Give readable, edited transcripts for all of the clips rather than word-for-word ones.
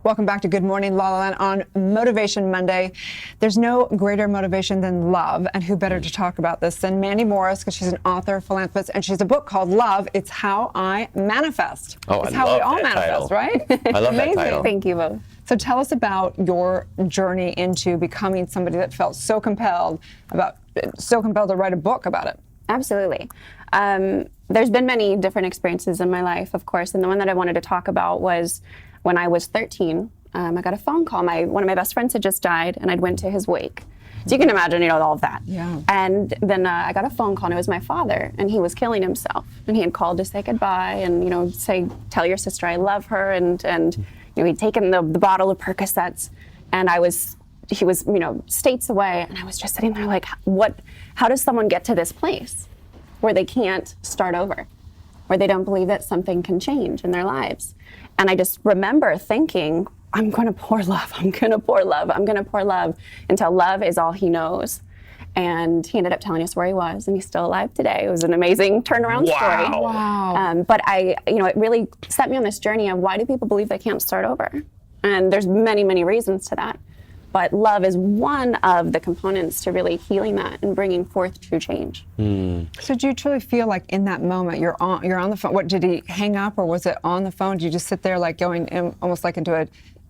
Welcome back to Good Morning LaLa on Motivation Monday. There's no greater motivation than love, and who better to talk about this than Mandy Morris, because she's an author, philanthropist, and she has a book called Love, It's How I Manifest. Oh, it's I how love we all that manifest, title. right? I love Amazing. that title. Thank you both. So tell us about your journey into becoming somebody that felt so compelled to write a book about it. Absolutely. There's been many different experiences in my life, of course, and the one that I wanted to talk about was when I was 13. I got a phone call. One of my best friends had just died, and I'd went to his wake. So you can imagine, all of that. Yeah. And then I got a phone call, and it was my father, and he was killing himself. And he had called to say goodbye, and tell your sister I love her, and he'd taken the bottle of Percocets, and he was states away, and I was just sitting there like, how does someone get to this place where they can't start over, where they don't believe that something can change in their lives? And I just remember thinking, I'm going to pour love, I'm going to pour love, I'm going to pour love until love is all he knows. And he ended up telling us where he was, and he's still alive today. It was an amazing turnaround story. Wow. But it really set me on this journey of why do people believe they can't start over? And there's many, many reasons to that. But love is one of the components to really healing that and bringing forth true change. So do you truly feel like in that moment you're on the phone? What, did he hang up, or was it on the phone? Did you just sit there like going almost like into a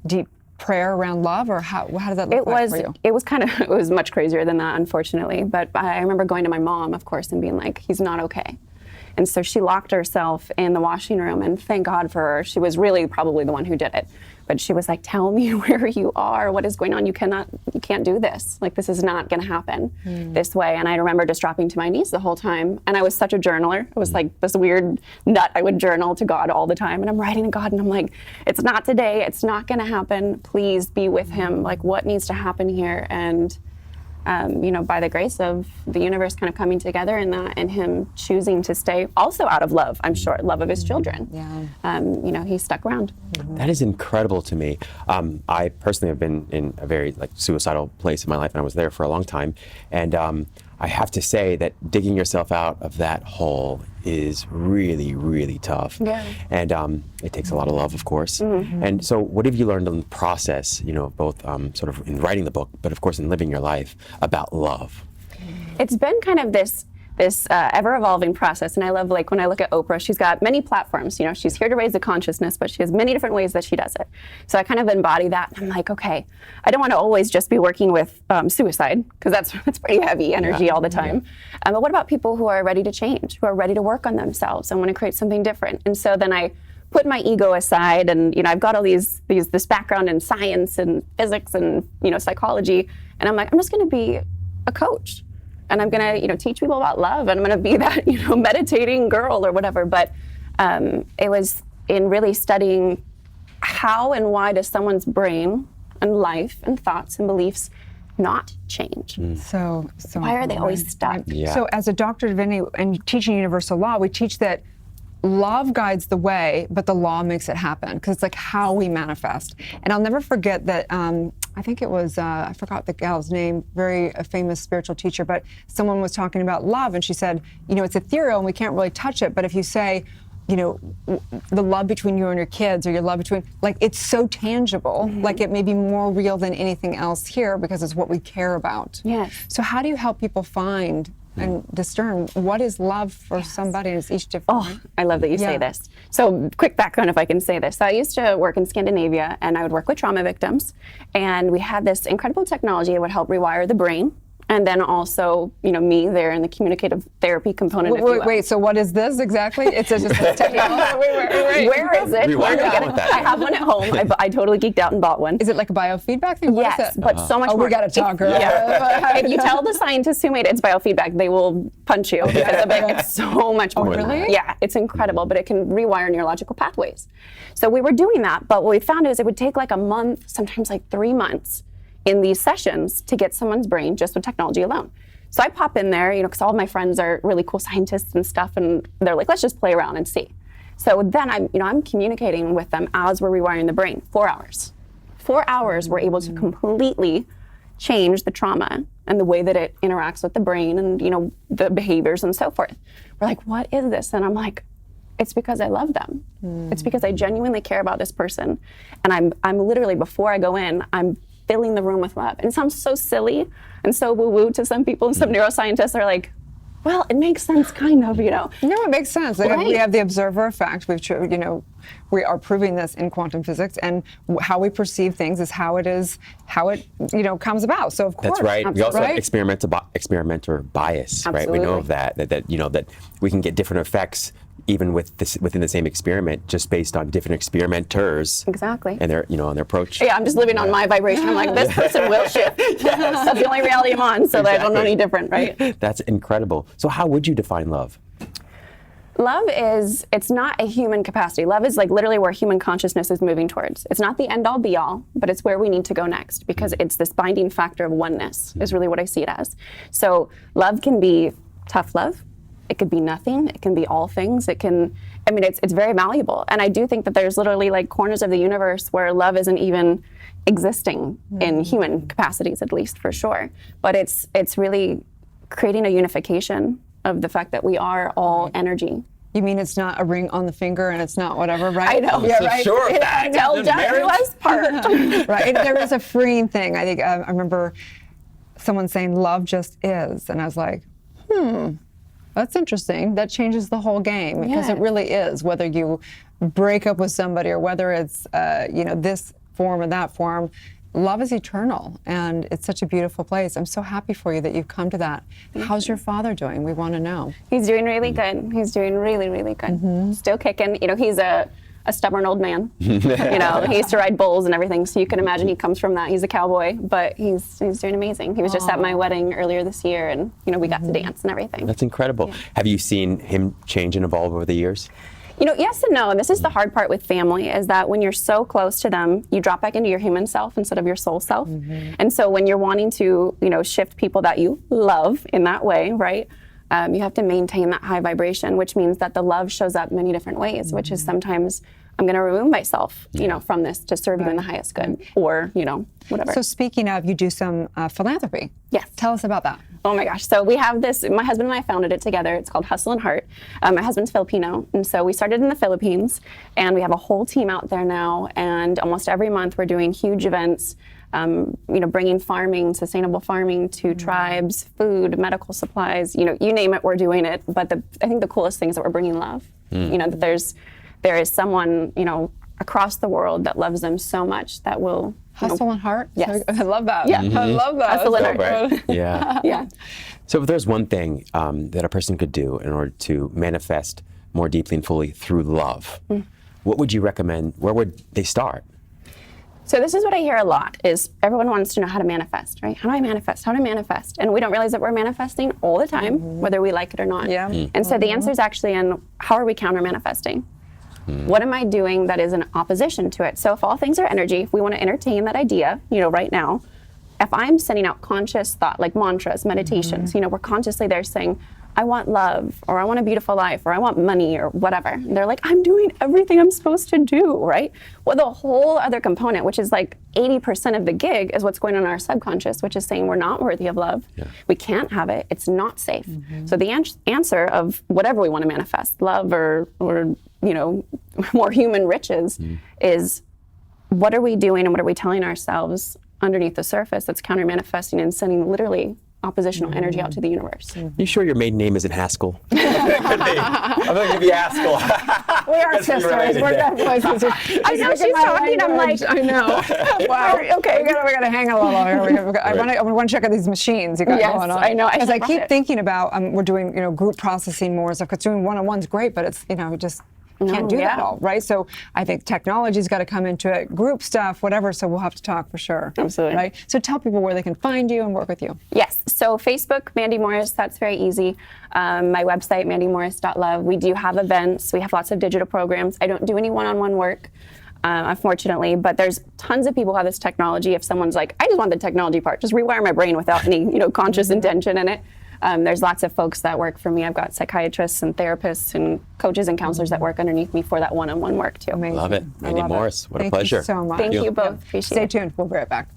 deep prayer around love, or how did that look like for you? It was much crazier than that, unfortunately. But I remember going to my mom, of course, and being like, he's not okay. And so she locked herself in the washing room, and thank God for her. She was really probably the one who did it. But she was like, tell me where you are, what is going on? You can't do this. Like, this is not gonna happen this way. And I remember just dropping to my knees the whole time. And I was such a journaler. I was like this weird nut. I would journal to God all the time. And I'm writing to God, and I'm like, it's not today, it's not gonna happen. Please be with him. Like, what needs to happen here? And by the grace of the universe kind of coming together in that, and him choosing to stay also out of love, I'm sure, love of his children. Yeah. He stuck around. That is incredible to me. I personally have been in a very suicidal place in my life, and I was there for a long time. And I have to say that digging yourself out of that hole is really, really tough. Yeah. And it takes a lot of love, of course. Mm-hmm. And so what have you learned in the process, both sort of in writing the book, but of course in living your life, about love? It's been kind of this ever-evolving process, and I love, when I look at Oprah, she's got many platforms. She's here to raise the consciousness, but she has many different ways that she does it. So I kind of embody that, and I'm like, okay, I don't want to always just be working with suicide, because that's pretty heavy energy all the time. Yeah. But what about people who are ready to change, who are ready to work on themselves and want to create something different? And so then I put my ego aside, and I've got all this background in science and physics and psychology, and I'm like, I'm just going to be a coach. And I'm gonna, teach people about love, and I'm gonna be that, meditating girl or whatever. But it was in really studying how and why does someone's brain and life and thoughts and beliefs not change? So why are they always stuck? Yeah. So as a doctor of divinity and teaching universal law, we teach that love guides the way, but the law makes it happen, because it's like how we manifest. And I'll never forget that, I think it was, I forgot the gal's name, very famous spiritual teacher, but someone was talking about love, and she said, it's ethereal and we can't really touch it, but if you say, the love between you and your kids, or your love between, it's so tangible, it may be more real than anything else here, because it's what we care about. Yes. So how do you help people find and discern what is love for somebody? It's each different. Oh, I love that you say this. So quick background, if I can say this. So I used to work in Scandinavia, and I would work with trauma victims, and we had this incredible technology that would help rewire the brain. And then also, me there in the communicative therapy component. Wait, so what is this exactly? It's just a technology. Where is it? Where do I get it? I have one at home. I totally geeked out and bought one. Is it like a biofeedback thing? What is Yes, it? but so much more. We got to talk, girl. If you tell the scientists who made it it's biofeedback, they will punch you because of it. It's so much more. Really? Yeah, it's incredible, but it can rewire neurological pathways. So we were doing that, but what we found is it would take like a month, sometimes like 3 months in these sessions to get someone's brain just with technology alone. So I pop in there, because all of my friends are really cool scientists and stuff, and they're like, let's just play around and see. So then I'm communicating with them as we're rewiring the brain. 4 hours. 4 hours, we're able to completely change the trauma and the way that it interacts with the brain and, the behaviors and so forth. We're like, what is this? And I'm like, it's because I love them. It's because I genuinely care about this person. And I'm literally, before I go in, I'm filling the room with love. And it sounds so silly and so woo-woo to some people, and some neuroscientists are like, well, it makes sense, kind of, you know. No, it makes sense. Like, Right. we have the observer effect. We are proving this in quantum physics, and how we perceive things is how it comes about. So of course, That's right. We also right? have experimenter bias, right? We know of that we can get different effects even within the same experiment, just based on different experimenters. Exactly. And their approach. Yeah, I'm just living on my vibration. I'm like, this person will shift. That's the only reality I'm on, so that I don't know any different, right? That's incredible. So how would you define love? Love it's not a human capacity. Love is like literally where human consciousness is moving towards. It's not the end all be all, but it's where we need to go next, because it's this binding factor of oneness is really what I see it as. So love can be tough love. It could be nothing. It can be all things. It's very malleable. And I do think that there's literally like corners of the universe where love isn't even existing in human capacities, at least, for sure. But it's really creating a unification of the fact that we are all energy. You mean it's not a ring on the finger and it's not whatever, right? I know. Yeah, So right. sure of that. Tell Jeff was part. Right. There is a freeing thing. I think I remember someone saying love just is, and I was like, that's interesting. That changes the whole game, because Yeah. it really is. Whether you break up with somebody or whether it's this form or that form, love is eternal, and it's such a beautiful place. I'm so happy for you that you've come to that. How's your father doing? We want to know. He's doing really good. He's doing really, really good. Still kicking. He's a stubborn old man. He used to ride bulls and everything, so you can imagine he comes from that. He's a cowboy, but he's doing amazing. He was just at my wedding earlier this year, and we got to dance and everything. That's incredible. Have you seen him change and evolve over the years? Yes and no. And this is the hard part with family, is that when you're so close to them, you drop back into your human self instead of your soul self. And so when you're wanting to, shift people that you love in that way, right? You have to maintain that high vibration, which means that the love shows up many different ways, which is sometimes I'm going to remove myself, from this to serve you in the highest good, or, whatever. So speaking of, you do some philanthropy. Yes. Tell us about that. Oh my gosh. So we have this, my husband and I founded it together. It's called Hustle and Heart. My husband's Filipino. And so we started in the Philippines, and we have a whole team out there now. And almost every month we're doing huge events, bringing farming, sustainable farming to tribes, food, medical supplies, you name it, we're doing it. But I think the coolest thing is that we're bringing love. That there is someone, across the world that loves them so much that will... Hustle and Heart? Yes. I love that. Yeah. I love that. Hustle and Heart. Right. Yeah. Yeah. So if there's one thing that a person could do in order to manifest more deeply and fully through love, what would you recommend? Where would they start? So this is what I hear a lot, is everyone wants to know how to manifest, right? How do I manifest? How do I manifest? And we don't realize that we're manifesting all the time, whether we like it or not. Yeah. And so the answer is actually in how are we counter manifesting? What am I doing that is in opposition to it? So if all things are energy, if we want to entertain that idea, right now, if I'm sending out conscious thought, like mantras, meditations, we're consciously there saying, I want love, or I want a beautiful life, or I want money, or whatever. And they're like, I'm doing everything I'm supposed to do, right? Well, the whole other component, which is like 80% of the gig, is what's going on in our subconscious, which is saying we're not worthy of love. Yeah. We can't have it. It's not safe. So the answer of whatever we want to manifest, love or more human riches, is what are we doing and what are we telling ourselves underneath the surface that's counter manifesting and sending literally oppositional energy out to the universe. You sure your maiden name isn't Haskell? I'm going to give you Haskell. We are sisters. We're definitely sisters. I know she's talking. I'm like, I know. Wow. Okay. We gotta hang a little here. I want to check out these machines you got Yes, going on. I know. Because I keep thinking about we're doing group processing more stuff. Because doing one-on-one's great, but it's just can't do that all, right? So I think technology's got to come into it, group stuff, whatever. So we'll have to talk for sure. Absolutely. Right. So tell people where they can find you and work with you. Yes. So Facebook, Mandy Morris. That's very easy. My website, mandymorris.love. We do have events. We have lots of digital programs. I don't do any one-on-one work, unfortunately, but there's tons of people who have this technology. If someone's like, I just want the technology part, just rewire my brain without any conscious intention in it. There's lots of folks that work for me. I've got psychiatrists and therapists and coaches and counselors that work underneath me for that one-on-one work too. Amazing. Love it. Mandy Morris, what a Thank pleasure. you so much. Thank you both. Appreciate Stay it. tuned. We'll be right back.